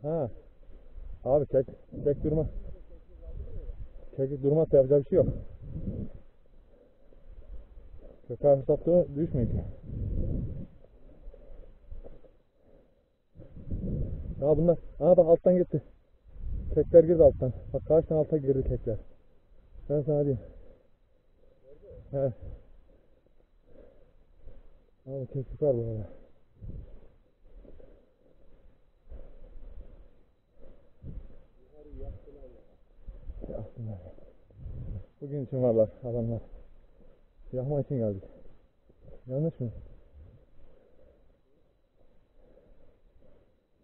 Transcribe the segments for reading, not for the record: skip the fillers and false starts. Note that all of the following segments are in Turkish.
Ha. Abi çek durma. Çekik durmazsa yapacağı bir şey yok. Köpeğe fırsatlığı düşmüyor ki. Ya bunlar. Aha bak alttan gitti. Kekler girdi alttan. Bak karşıdan alta girdi kekler. Ben sana diyeyim. He. Abi keklik var bu arada. Aslında. Bugün için varlar adamlar. Yahma için geldik. Yanlış mı?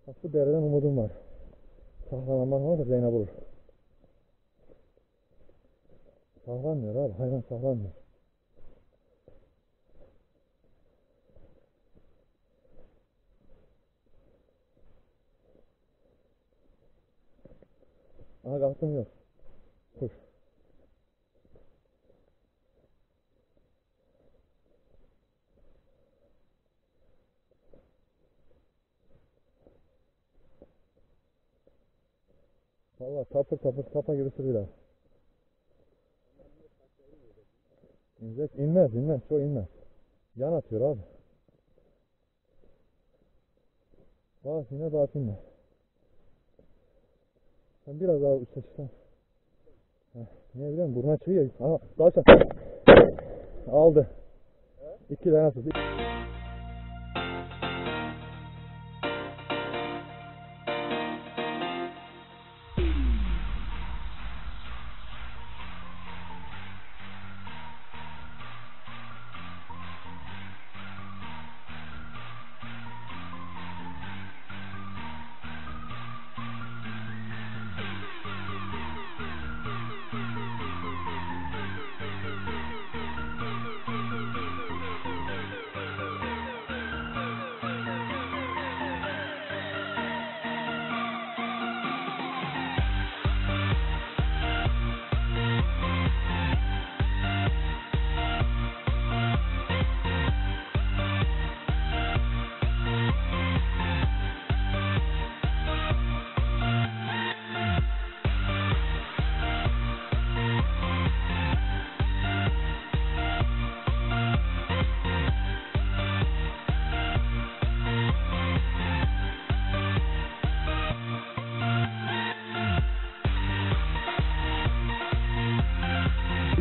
Bak bu dereden umudum var. Saklanmak olursa Zeynep olur. Saklanmıyor abi. Hayvan saklanmıyor. Aha kalktım yok. Dur. Valla tapır tapır tapa gibi sürüyorlar. İnecek. İnmez. Çok inmez. Yan atıyor abi. Bak yine inme. Sen biraz daha üstte çıksan. Niye biliyor musun? Buruna çıkıyor. Aha dalşan. Aldı. İki tane atıldı.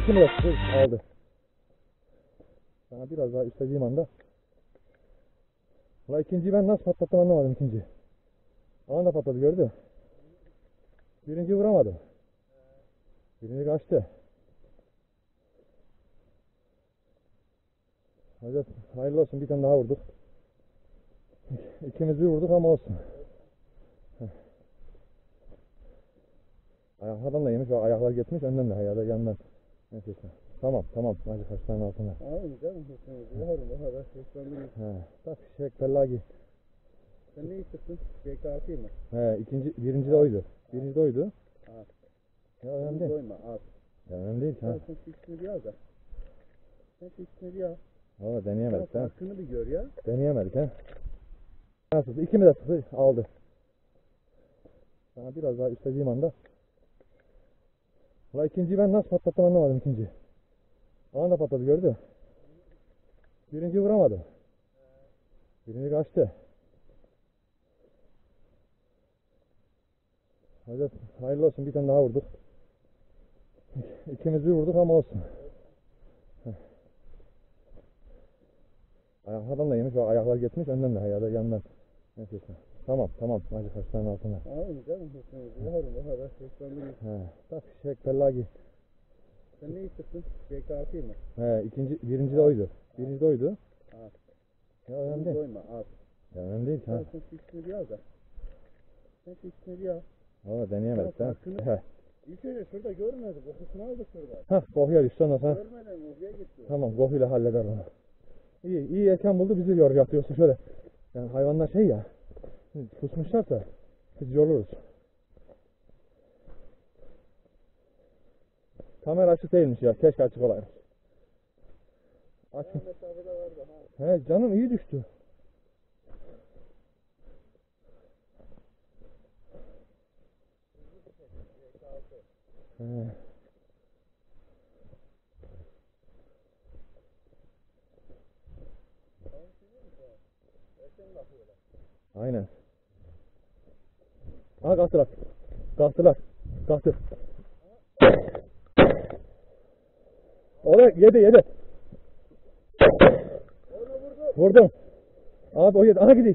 İki mi yaptı? Aldı. Sana biraz daha istediğim anda. Valla ikinciyi ben nasıl patlattım anlamadım ikinciyi. Anında patladı gördü. Birinci vuramadı. Birinci kaçtı. Hadi hayırlı olsun bir tane daha vurduk. İkimiz bir vurduk ama olsun. Ayaklardan da yemiş. Bak ayaklar gitmiş önden de ya da yandan. Neyse işte. Tamam. Hadi kaçların altına. Abi canım yavrum o kadar seslendim. Bak Pellagi. Sen neyi çıktın? BKT mı? Birinci de oydu. Birinci de oydu. At. Ya önemli değil. Doyma at. Ya önemli değil. Sen şu ikisini bir al da. Sen şu ikisini bir al. Valla deneyemedik ha. Farkını bir gör ya. Deneyemedik ha. Nasıl? İki mi de sıktı? Aldı. Sana biraz daha istediğim anda. Valla ikinciyi ben nasıl patlattım anlamadım ikinciyi. Anında patladı gördü. Birinci vuramadı. Birinci kaçtı. Hadi hayırlı olsun bir tane daha vurduk. İkimiz bir vurduk ama olsun. Ayaklardan da yemiş. Bak ayaklar gitmiş önden de ya da yandan. Neyse işte. Tamam. Hadi kaçların altına. Abi canım yavrum o kadar seslendim. Bak Pellagi. Sen neyi çıktın? BKT mı? Birinci de oydu. Birinci de oydu. At. Ya önemli değil. Doyma at. Ya önemli değil. Sen şu ikisini bir al da. Sen şu ikisini bir al. Valla deneyemedik ha. İlk önce şurada görmedik. Kokusunu aldık şurada. Kokuya düştü ondan sonra. Görmeden oraya gitti. Tamam kokuyla halleder onu. İyi erken buldu bizi yoracak diyorsa şöyle. Yani hayvanlar şey ya. Pusmuşlarsa biz yoruluruz. Kamera açık değilmiş ya. Keşke açık olaymış. Açık. He canım iyi düştü. He. Aynen. Aha kalktılar. Kalktılar. Kalktı. Oraya yedi. Vurdum. Abi o yedi. Aha gidiyor.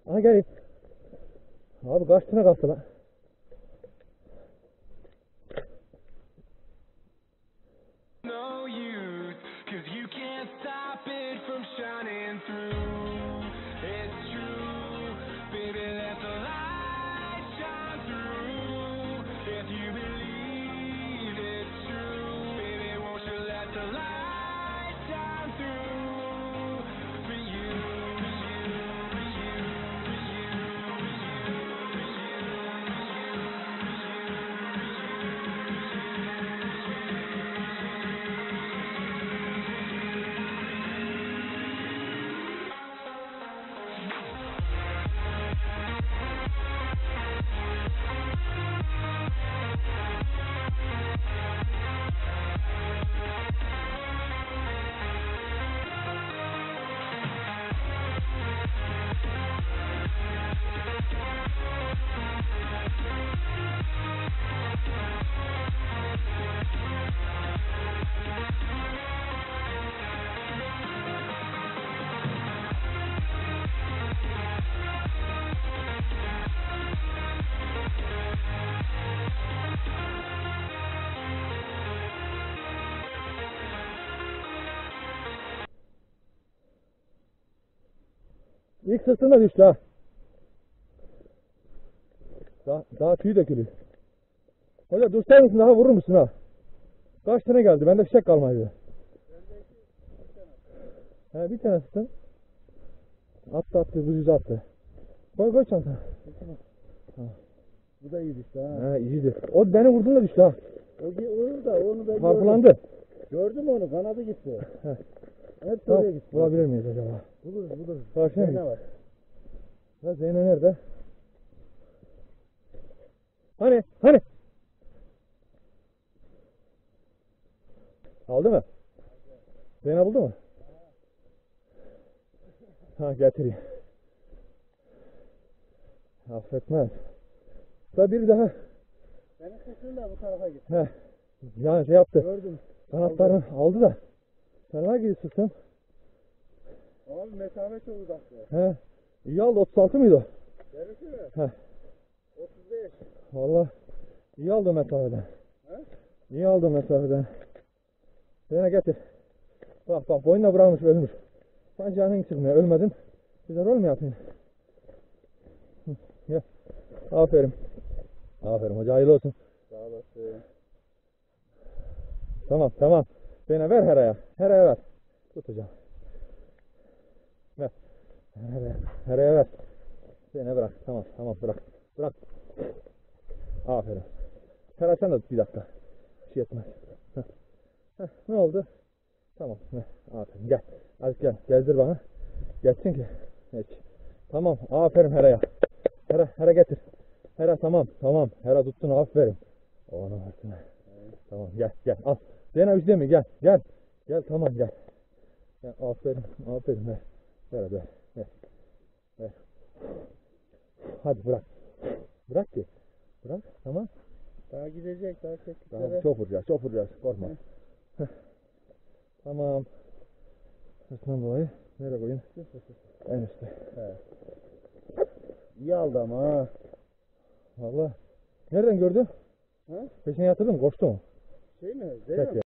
Aha gel. Abi kaç tane kalktı lan? No use, 'cause you can't stop it from shining through. It's true, baby, let the light shine through. If you believe it's true, baby, won't you let the light shine through? For you, for you, for you, for you, for İlk sırtında düştü ha. Daha tüy dökülüyor. Hoca dursar mısın, daha vurur musun ha? Kaç tane geldi? Bende fişek kalmaydı. He, bir tane sıktın. Attı bu yüzü attı. Koy çantaya. Bu da iyi düştü ha. He, iyiydi. O beni vurduğunda düştü ha. O da onu ben Farklandı. Gördüm onu, kanadı gitti. He. Hep Tamam, böyle gitti. bulabilir miyiz acaba? Buluruz. Karşıya Ne mı? var? Ya Zeynep nerede? Hani? Aldı mı? Zeynep buldu mu? Ha, getireyim. Affetmez. Da bir daha. Senin kuşun da bu tarafa gitti. He. Yani şey yaptı. Gördüm. Kanatlarını aldı da. Sen hangi gidiyorsun? Abi mesafe çok uzaktı. He. İyi aldı, 36 mıydı o? Neresi mi? He. 35. Valla iyi aldı mesafeden. He? İyi aldı mesafeden. Zeynep getir. Bak boynuna bırakmış, ölmüş. Sen canın çıkmıyor, ölmedin. Bize rol mü yapayım? Hı, gel. Aferin. Hoca, hayırlı olsun. Sağ olasın. Tamam. Zeynep ver Hera'ya. Hera'ya ver. Tut hocam. Ver. Hera'ya ver. Zeynep bırak. Tamam bırak. Aferin. Hera sen de tut bir dakika. Bir şey etmez. Heh, ne oldu? Tamam. Aferin. Gel. Hadi gel. Gezdir bana. Geçsin ki. Geç. Tamam. Aferin Hera'ya. Hera getir. Hera tamam. Hera tuttun, aferin. Onu versin. Tamam gel. Al. Zeynep üstüne mi? Gel. Gel tamam gel. Aferin. Ver. Hadi bırak. Bırak ki. Bırak. Tamam. Daha gidecek, daha çektik. Tamam. Çok vuracağız. Korkma. Tamam. Hırsından dolayı nereye koyayım? En üstte. İyi aldı ama ha. Valla. Nereden gördü? Ha? Peşine yatırdı mı? Koştu mu? Şey mi? Peki.